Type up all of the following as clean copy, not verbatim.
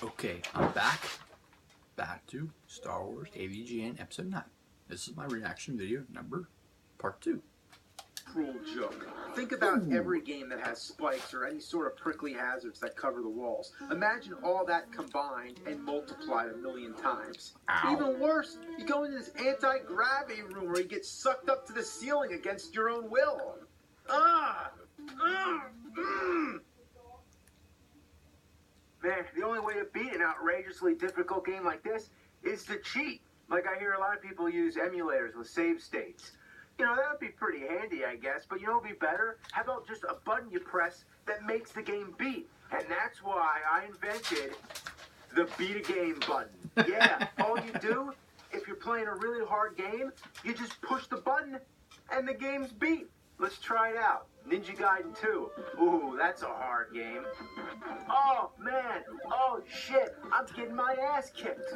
Okay, I'm back to Star Wars avgn Episode 9. This is my reaction video part 2. Cruel joke. Think about every game that has spikes or any sort of prickly hazards that cover the walls. Imagine all that combined and multiplied 1,000,000 times. Ow. Even worse, you go into this anti-gravity room where you get sucked up to the ceiling against your own will. Man, the only way to beat an outrageously difficult game like this is to cheat. Like I hear a lot of people use emulators with save states. You know, that would be pretty handy, I guess, but you know what would be better? How about just a button you press that makes the game beat? And that's why I invented the beat a game button. Yeah, all you do, if you're playing a really hard game, you just push the button and the game's beat. Let's try it out. Ninja Gaiden 2. Ooh, that's a hard game. Oh, man. Oh, shit. I'm getting my ass kicked.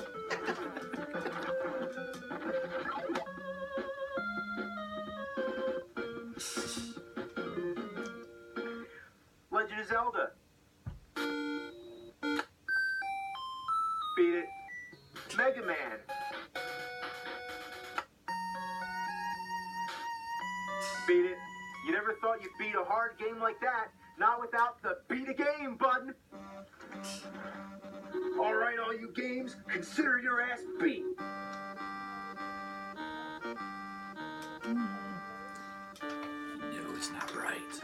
Legend of Zelda. Beat it. Mega Man. Beat it. You never thought you'd beat a hard game like that. Not without the beat a game button. All right, all you games, consider your ass beat. No, it's not right.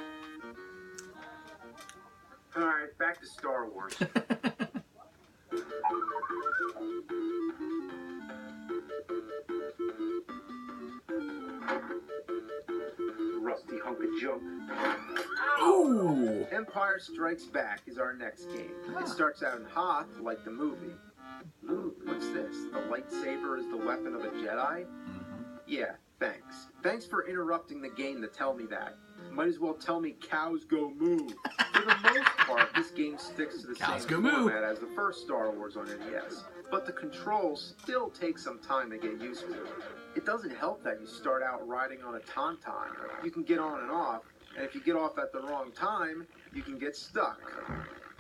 All right, back to Star Wars. Rusty hunk of junk. Ooh! Empire Strikes Back is our next game. It starts out in Hoth, like the movie. Ooh, what's this? The lightsaber is the weapon of a Jedi? Yeah, thanks. Thanks for interrupting the game to tell me that. Might as well tell me cows go moo. For the most part, this game sticks to the Cows same go moo. format as the first Star Wars on NES. But the controls still take some time to get used to. It doesn't help that you start out riding on a tauntaun. You can get on and off, and if you get off at the wrong time, you can get stuck.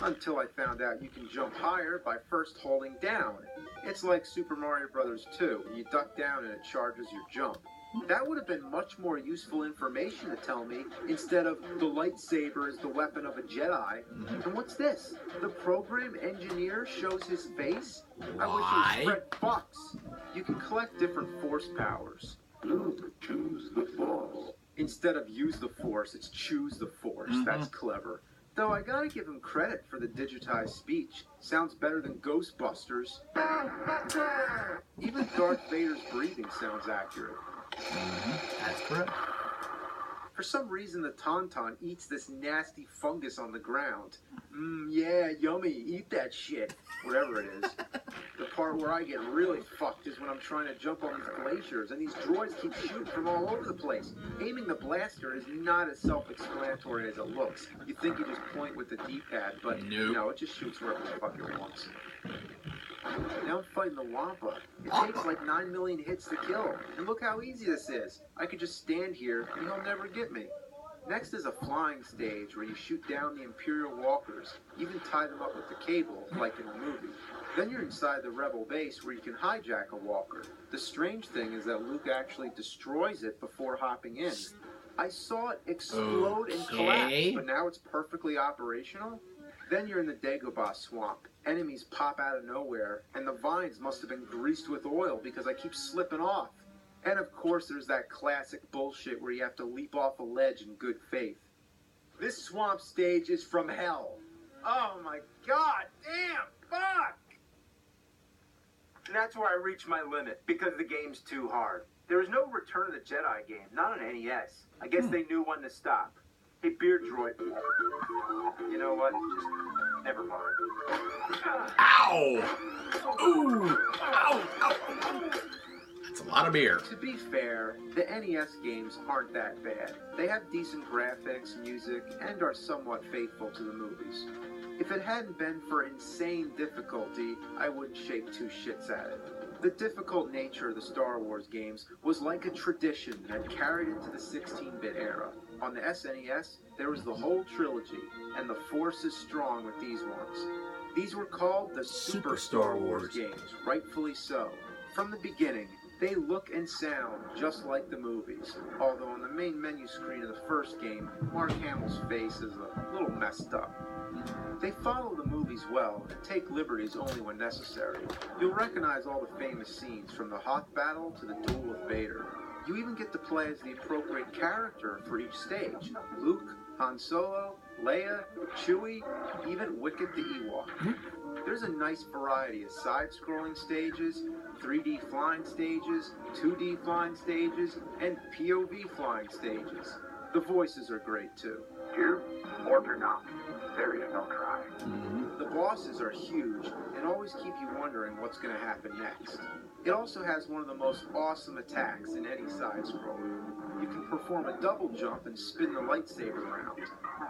Until I found out you can jump higher by first holding down. It's like Super Mario Bros. 2. You duck down and it charges your jump. That would have been much more useful information to tell me instead of the lightsaber is the weapon of a Jedi. And what's this? The program engineer shows his face? I wish it was Fred Fox. You can collect different force powers. Choose the force. Instead of use the force, it's choose the force. That's clever. Though I gotta give him credit for the digitized speech. Sounds better than Ghostbusters. Even Darth Vader's breathing sounds accurate. That's correct. For some reason, the tauntaun eats this nasty fungus on the ground. Yeah, yummy, eat that shit. Whatever it is. The part where I get really fucked is when I'm trying to jump on these glaciers, and these droids keep shooting from all over the place. Aiming the blaster is not as self-explanatory as it looks. You think you just point with the D-pad, but no, it just shoots wherever the fuck it wants. Now I'm fighting the Wampa. It takes like 9 million hits to kill. And look how easy this is. I could just stand here and he'll never get me. Next is a flying stage where you shoot down the Imperial walkers, even tie them up with the cable, like in the movie. Then you're inside the Rebel base where you can hijack a walker. The strange thing is that Luke actually destroys it before hopping in. I saw it explode and collapse, but now it's perfectly operational. Then you're in the Dagobah swamp. Enemies pop out of nowhere, and the vines must have been greased with oil because I keep slipping off. And of course there's that classic bullshit where you have to leap off a ledge in good faith. This swamp stage is from hell. Oh my god, damn, fuck! And that's where I reach my limit, because the game's too hard. There is no Return of the Jedi game, not on NES. I guess they knew when to stop. Hey, beer droid. You know what? Just never mind. Ow! Ooh! Ow! Ow! That's a lot of beer. To be fair, the NES games aren't that bad. They have decent graphics, music, and are somewhat faithful to the movies. If it hadn't been for insane difficulty, I wouldn't shake two shits at it. The difficult nature of the Star Wars games was like a tradition that carried into the 16-bit era. On the SNES, there was the whole trilogy, and the force is strong with these ones. These were called the Super Star Wars games, rightfully so. From the beginning, they look and sound just like the movies, although on the main menu screen of the first game, Mark Hamill's face is a little messed up. They follow the movies well and take liberties only when necessary. You'll recognize all the famous scenes from the Hoth battle to the duel with Vader. You even get to play as the appropriate character for each stage. Luke, Han Solo, Leia, Chewie, even Wicket the Ewok. There's a nice variety of side-scrolling stages, 3D flying stages, 2D flying stages, and POV flying stages. The voices are great too. Here, order not. There is no try. The bosses are huge and always keep you wondering what's going to happen next. It also has one of the most awesome attacks in any side-scroller. You can perform a double jump and spin the lightsaber around.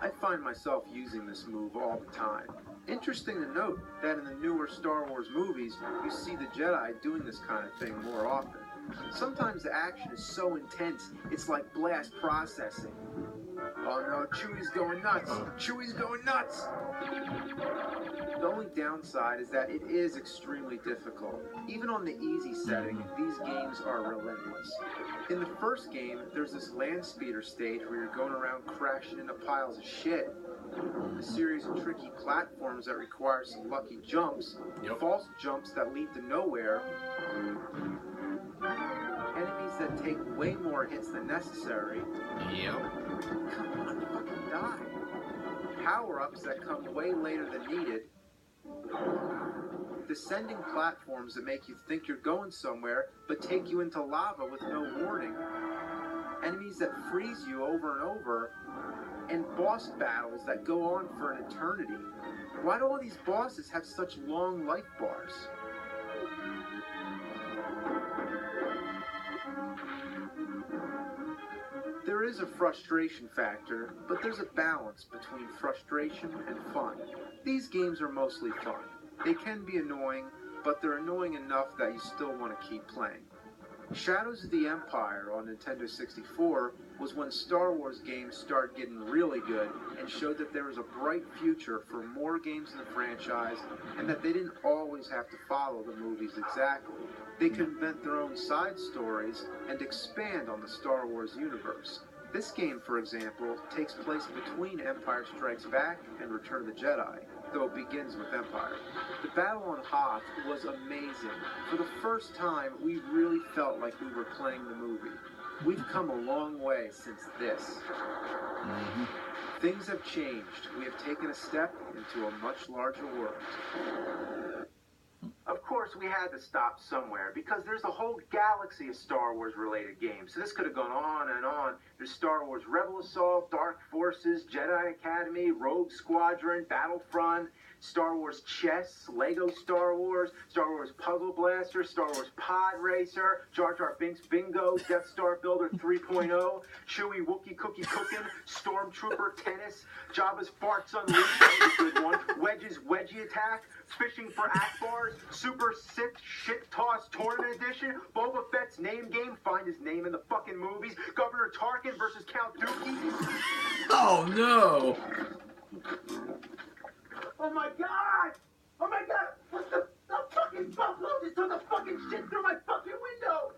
I find myself using this move all the time. Interesting to note that in the newer Star Wars movies, you see the Jedi doing this kind of thing more often. Sometimes the action is so intense, it's like blast processing. Oh no, Chewie's going nuts! Chewie's going nuts! The only downside is that it is extremely difficult. Even on the easy setting, these games are relentless. In the first game, there's this land speeder stage where you're going around crashing into piles of shit. A series of tricky platforms that require some lucky jumps, false jumps that lead to nowhere, enemies that take way more hits than necessary. Come on, fucking die. Power-ups that come way later than needed. Descending platforms that make you think you're going somewhere, but take you into lava with no warning. Enemies that freeze you over and over. And boss battles that go on for an eternity. Why do all these bosses have such long life bars? There is a frustration factor, but there's a balance between frustration and fun. These games are mostly fun. They can be annoying, but they're annoying enough that you still want to keep playing. Shadows of the Empire on Nintendo 64 was when Star Wars games started getting really good and showed that there was a bright future for more games in the franchise and that they didn't always have to follow the movies exactly. They could invent their own side stories and expand on the Star Wars universe. This game, for example, takes place between Empire Strikes Back and Return of the Jedi, though it begins with Empire. The battle on Hoth was amazing. For the first time, we really felt like we were playing the movie. We've come a long way since this. Things have changed. We have taken a step into a much larger world. Of course, we had to stop somewhere because there's a whole galaxy of Star Wars related games. So this could have gone on and on. There's Star Wars Rebel Assault, Dark Forces, Jedi Academy, Rogue Squadron, Battlefront, Star Wars Chess, Lego Star Wars Puzzle Blaster, Star Wars Pod Racer, Jar Jar Binks Bingo, Death Star Builder 3.0, Chewie Wookie Cookie Cookin', Stormtrooper Tennis, Jabba's Farts Unleashed, that was a good one, Wedge's Wedgie Attack, Fishing for Akbars, Super Sick Shit Toss Tournament Edition, Boba Fett's name game, find his name in the fucking movies, Governor Tarkin versus Count Dookie. Oh no! Oh my god! Oh my god! What the fucking buffalo just took a fucking shit through my fucking window!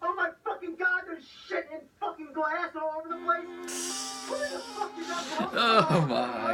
Oh my fucking god, there's shit and fucking glass all over the place! What the fuck is that? Oh my.